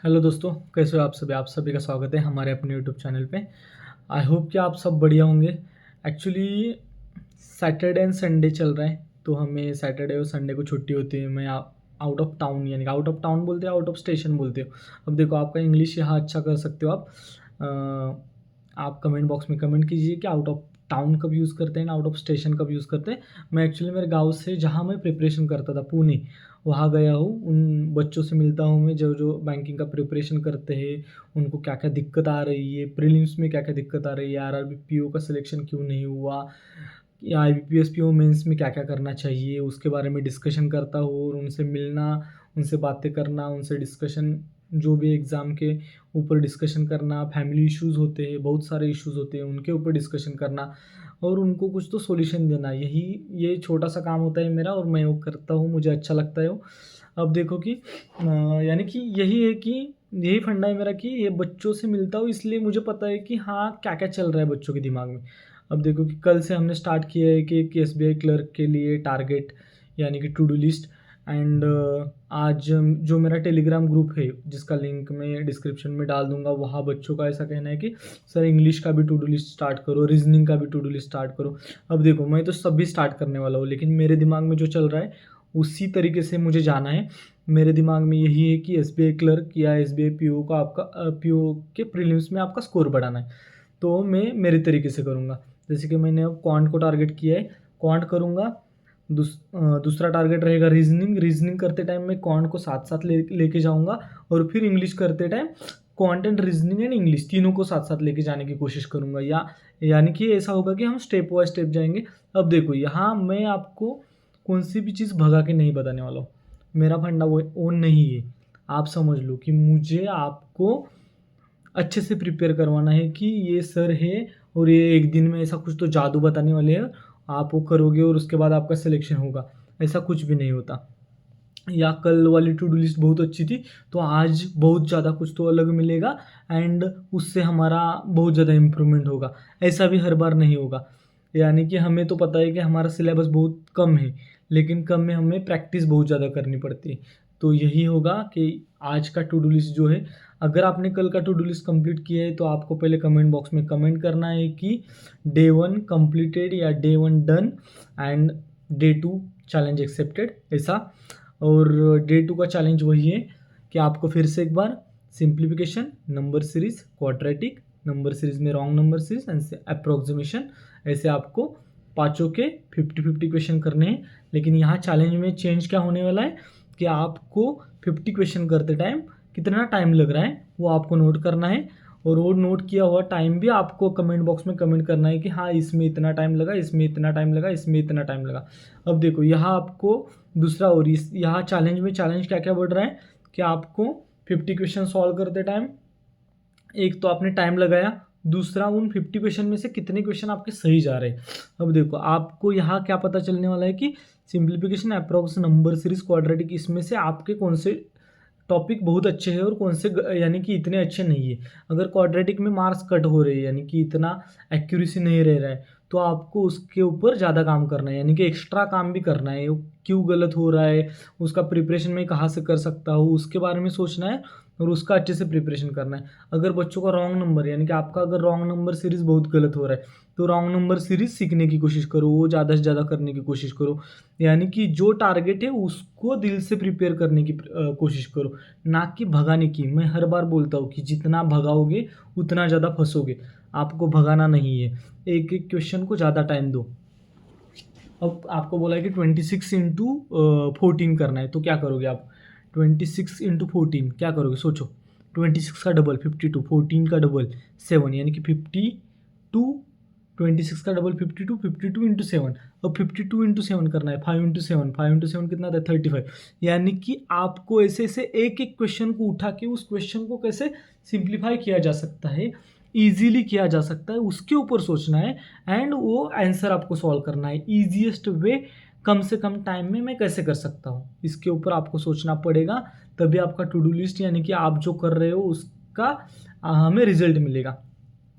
Hello दोस्तों, कैसे हो आप सभी का स्वागत है हमारे अपने यूट्यूब चैनल पे। आई होप कि आप सब बढ़िया होंगे। एक्चुअली सैटरडे एंड संडे चल रहा है, तो हमें सैटरडे और संडे को छुट्टी होती है। मैं आउट ऑफ टाउन, यानी कि आउट ऑफ टाउन बोलते हो, आउट ऑफ स्टेशन बोलते हो। अब देखो, आपका इंग्लिश यहाँ अच्छा कर सकते हो आप कमेंट बॉक्स में कमेंट कीजिए कि आउट ऑफ टाउन कब यूज़ करते हैं, आउट ऑफ स्टेशन कब यूज़ करते हैं। मैं एक्चुअली मेरे गाँव से, जहाँ मैं प्रिपरेशन करता था, पुणे, वहाँ गया हूँ। उन बच्चों से मिलता हूँ मैं जो जो बैंकिंग का प्रिपरेशन करते हैं, उनको क्या क्या दिक्कत आ रही है, प्रीलिम्स में क्या क्या दिक्कत आ रही है, आरआरबी पीओ का सिलेक्शन क्यों नहीं हुआ, या आईबीपीएस पीओ मेंस में क्या क्या करना चाहिए, उसके बारे में डिस्कशन करता हूँ। और उनसे मिलना, उनसे बातें करना, उनसे डिस्कशन, जो भी एग्ज़ाम के ऊपर डिस्कशन करना, फैमिली इश्यूज़ होते हैं, बहुत सारे इश्यूज़ होते हैं, उनके ऊपर डिस्कशन करना और उनको कुछ तो सॉल्यूशन देना। यही ये छोटा सा काम होता है मेरा, और मैं वो करता हूँ, मुझे अच्छा लगता है वो। अब देखो कि यानी कि यही है कि यही फंडा है मेरा कि ये बच्चों से मिलता हूँ, इसलिए मुझे पता है कि हाँ, क्या-क्या चल रहा है बच्चों के दिमाग में। अब देखो कि कल से हमने स्टार्ट किया है कि एसबीआई क्लर्क के लिए टारगेट, यानी कि टू डू लिस्ट। एंड आज जो मेरा टेलीग्राम ग्रुप है, जिसका लिंक मैं डिस्क्रिप्शन में डाल दूँगा, वहाँ बच्चों का ऐसा कहना है कि सर इंग्लिश का भी टू डू लिस्ट स्टार्ट करो, रीज़निंग का भी टू डू लिस्ट स्टार्ट करो। अब देखो, मैं तो सभी स्टार्ट करने वाला हूँ, लेकिन मेरे दिमाग में जो चल रहा है उसी तरीके से मुझे जाना है। मेरे दिमाग में यही है कि एसबीआई क्लर्क या एसबीआई पीओ का आपका पीओ के प्रीलिम्स में आपका स्कोर बढ़ाना है, तो मैं मेरे तरीके से करूँगा। जैसे कि मैंने अब क्वांट को टारगेट किया है, क्वांट करूँगा। दूसरा टारगेट रहेगा रीज़निंग। रीज़निंग करते टाइम मैं क्वांट को साथ-साथ लेके जाऊँगा, और फिर इंग्लिश करते time quant and reasoning and English तीनों को साथ-साथ लेके जाने की कोशिश करूँगा। यानी कि ऐसा होगा कि हम स्टेप बाय स्टेप जाएँगे। अब देखो, यहाँ मैं आपको कौन-सी भी चीज़ भगा के नहीं बताने वाला हूँ। मेरा फंडा वो नहीं है। आप समझ लो कि मुझे आपको अच्छे से प्रिपेयर करवाना है कि ये सर है और ये एक दिन में ऐसा कुछ तो जादू बताने वाले हैं, आप वो करोगे और उसके बाद आपका सिलेक्शन होगा। ऐसा कुछ भी नहीं होता। या कल वाली टू डू लिस्ट बहुत अच्छी थी, तो आज बहुत ज़्यादा कुछ तो अलग मिलेगा, एंड उससे हमारा बहुत ज़्यादा इम्प्रूवमेंट होगा। ऐसा भी हर बार नहीं होगा। यानी कि हमें तो पता है कि हमारा सिलेबस बहुत कम है, लेकिन कम में हमें प्रैक्टिस बहुत ज़्यादा करनी पड़ती है। तो यही होगा कि आज का टू डू लिस्ट जो है, अगर आपने कल का टू डू लिस्ट कंप्लीट किया है, तो आपको पहले कमेंट बॉक्स में कमेंट करना है कि डे 1 कंप्लीटेड या day 1 done and day 2 challenge accepted, ऐसा। और डे 2 का चैलेंज वही है कि आपको फिर से एक बार simplification, number series, quadratic, number series में wrong number series and approximation, ऐसे आपको पाँचों के 50-50 क्वेश्चन करने हैं। लेकिन यहाँ चैलेंज में चेंज क्या होने वाला है कि आपको 50 क्वेश्चन करते टाइम कितना टाइम लग रहा है वो आपको नोट करना है, और वो नोट किया हुआ टाइम भी आपको कमेंट बॉक्स में कमेंट करना है कि हाँ, इसमें इतना टाइम लगा, इसमें इतना टाइम लगा, इसमें इतना टाइम लगा। अब देखो, यहाँ आपको दूसरा, और इस यहाँ चैलेंज में चैलेंज क्या क्या बढ़ रहा है कि आपको 50 क्वेश्चन सॉल्व करते टाइम एक तो आपने टाइम लगाया, दूसरा उन 50 क्वेश्चन में से कितने क्वेश्चन आपके सही जा रहे हैं। अब देखो, आपको यहाँ क्या पता चलने वाला है कि simplification, approx, number series, quadratic, इसमें से आपके कौन से टॉपिक बहुत अच्छे हैं और कौन से यानी कि इतने अच्छे नहीं है। अगर क्वाड्रेटिक में मार्क्स कट हो रहे हैं, यानी कि इतना एक्यूरेसी नहीं रह रहा है, तो आपको उसके ऊपर ज़्यादा काम करना है, यानी कि एक्स्ट्रा काम भी करना है। वो क्यों गलत हो रहा है, उसका प्रिपरेशन मैं कहाँ से कर सकता हूँ, उसके बारे में सोचना है और उसका अच्छे से प्रिपरेशन करना है। अगर बच्चों का रॉन्ग नंबर, यानी कि आपका अगर रॉन्ग नंबर सीरीज़ बहुत गलत हो रहा है, तो रॉन्ग नंबर सीरीज़ सीखने की कोशिश करो, वो ज़्यादा से ज़्यादा करने की कोशिश करो। यानी कि जो टारगेट है उसको दिल से प्रिपेयर करने की कोशिश करो, ना कि भगाने की। मैं हर बार बोलता हूँ कि जितना भगाओगे उतना ज़्यादा फँसोगे, आपको भगाना नहीं है। एक-एक क्वेश्चन को ज़्यादा टाइम दो। अब आपको बोला है कि 26 इंटू 14 करना है, तो क्या करोगे आप? 26 इंटू 14 क्या करोगे, सोचो। 26 का डबल 52, 14 का डबल 7, यानी कि 52, 26 का डबल 52, 52 इंटू 7। अब 52 इंटू 7 करना है, 5 इंटू 7, 5 इंटू 7 कितना था, 35। यानी कि आपको ऐसे ऐसे एक एक क्वेश्चन को उठा के उस क्वेश्चन को कैसे सिंप्लीफाई किया जा सकता है, ईजिली किया जा सकता है, उसके ऊपर सोचना है। एंड वो आंसर आपको सॉल्व करना है ईजिएस्ट वे, कम से कम टाइम में मैं कैसे कर सकता हूँ, इसके ऊपर आपको सोचना पड़ेगा। तभी आपका टू डू लिस्ट, यानी कि आप जो कर रहे हो उसका हमें रिजल्ट मिलेगा।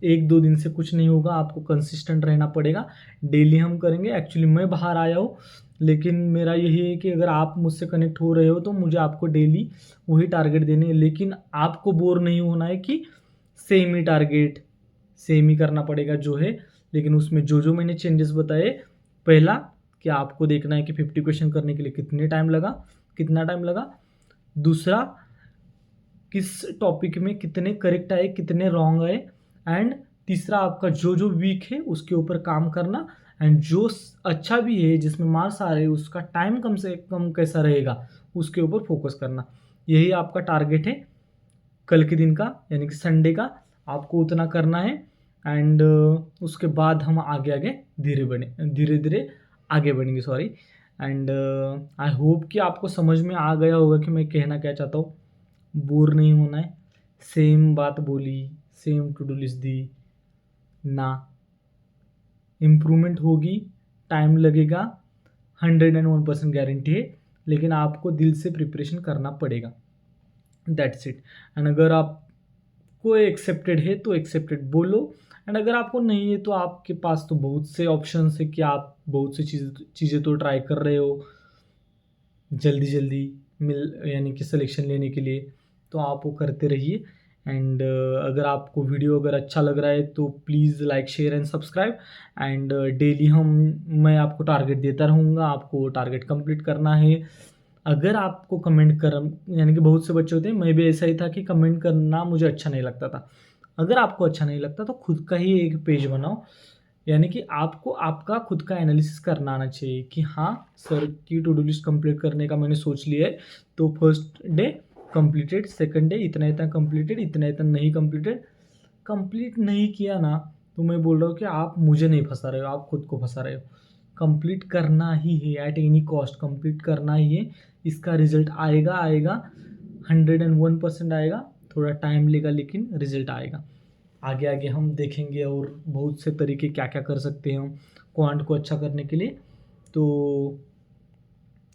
1-2 दिन से कुछ नहीं होगा, आपको कंसिस्टेंट रहना पड़ेगा। डेली हम करेंगे। एक्चुअली मैं बाहर आया हूँ, लेकिन मेरा यही है कि अगर आप मुझसे कनेक्ट हो रहे हो तो मुझे आपको डेली वही टारगेट देने हैं, लेकिन आपको बोर नहीं होना है कि सेम ही टारगेट, सेम ही करना पड़ेगा जो है। लेकिन उसमें जो मैंने चेंजेस बताए, पहला कि आपको देखना है कि 50 क्वेश्चन करने के लिए कितना टाइम लगा। दूसरा, किस टॉपिक में कितने करेक्ट आए, कितने रॉन्ग आए। एंड तीसरा, आपका जो वीक है उसके ऊपर काम करना। एंड जो अच्छा भी है, जिसमें मार्क्स आ रहे हैं, उसका टाइम कम से कम कैसा रहेगा उसके ऊपर फोकस करना। यही आपका टारगेट है कल के दिन का, यानी कि संडे का। आपको उतना करना है। एंड उसके बाद हम आगे धीरे धीरे आगे बढ़ेंगे, सॉरी। एंड आई होप कि आपको समझ में आ गया होगा कि मैं कहना क्या चाहता हूँ। बोर नहीं होना है, सेम बात बोली, सेम टू डू लिस्ट दी ना। इम्प्रूवमेंट होगी, टाइम लगेगा, 101% गारंटी है, लेकिन आपको दिल से प्रिपरेशन करना पड़ेगा। That's it. एंड अगर आपको एक्सेप्टेड है तो एक्सेप्टेड बोलो। एंड अगर आपको नहीं है तो आपके पास तो बहुत से ऑप्शंस है कि आप बहुत सी चीज़ें तो ट्राई कर रहे हो जल्दी जल्दी मिल, यानी कि सिलेक्शन लेने के लिए, तो आप वो करते रहिए। एंड अगर आपको वीडियो अगर अच्छा लग रहा है तो please like share and subscribe. And daily मैं आपको टारगेट देता रहूँगा, आपको टारगेट कंप्लीट करना है। अगर आपको कमेंट कर, यानी कि बहुत से बच्चे होते हैं, मैं भी ऐसा ही था कि कमेंट करना मुझे अच्छा नहीं लगता था। अगर आपको अच्छा नहीं लगता तो खुद का ही एक पेज बनाओ, यानी कि आपको आपका खुद का एनालिसिस करना आना चाहिए कि हाँ सर की टू डू लिस्ट कंप्लीट करने का मैंने सोच लिया है, तो first day completed, second day इतना इतना कंप्लीटेड, इतना इतना नहीं कंप्लीटेड। कंप्लीट नहीं किया ना, तो मैं बोल रहा हूँ कि आप मुझे नहीं फंसा रहे हो, आप खुद को फंसा रहे हो। कंप्लीट करना ही है, एट एनी कॉस्ट कंप्लीट करना ही है। इसका रिजल्ट आएगा 101% आएगा। थोड़ा टाइम लेगा, लेकिन रिजल्ट आएगा। आगे आगे हम देखेंगे और बहुत से तरीके क्या क्या कर सकते हैं हम क्वांट को अच्छा करने के लिए। तो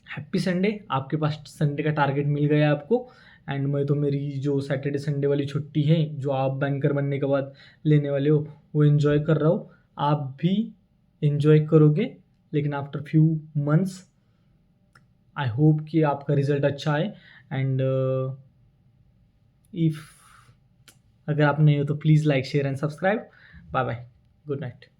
हैप्पी संडे, आपके पास संडे का टारगेट मिल गया आपको। एंड मैं तो मेरी जो सैटरडे संडे वाली छुट्टी है जो आप बैंकर बनने के बाद लेने वाले हो, वो इन्जॉय कर रहा हूँ। आप भी इन्जॉय करोगे, लेकिन after few months. I hope कि आपका रिजल्ट अच्छा आए। एंड इफ़ अगर आप नहीं हो तो please like share and subscribe. Bye bye, good night.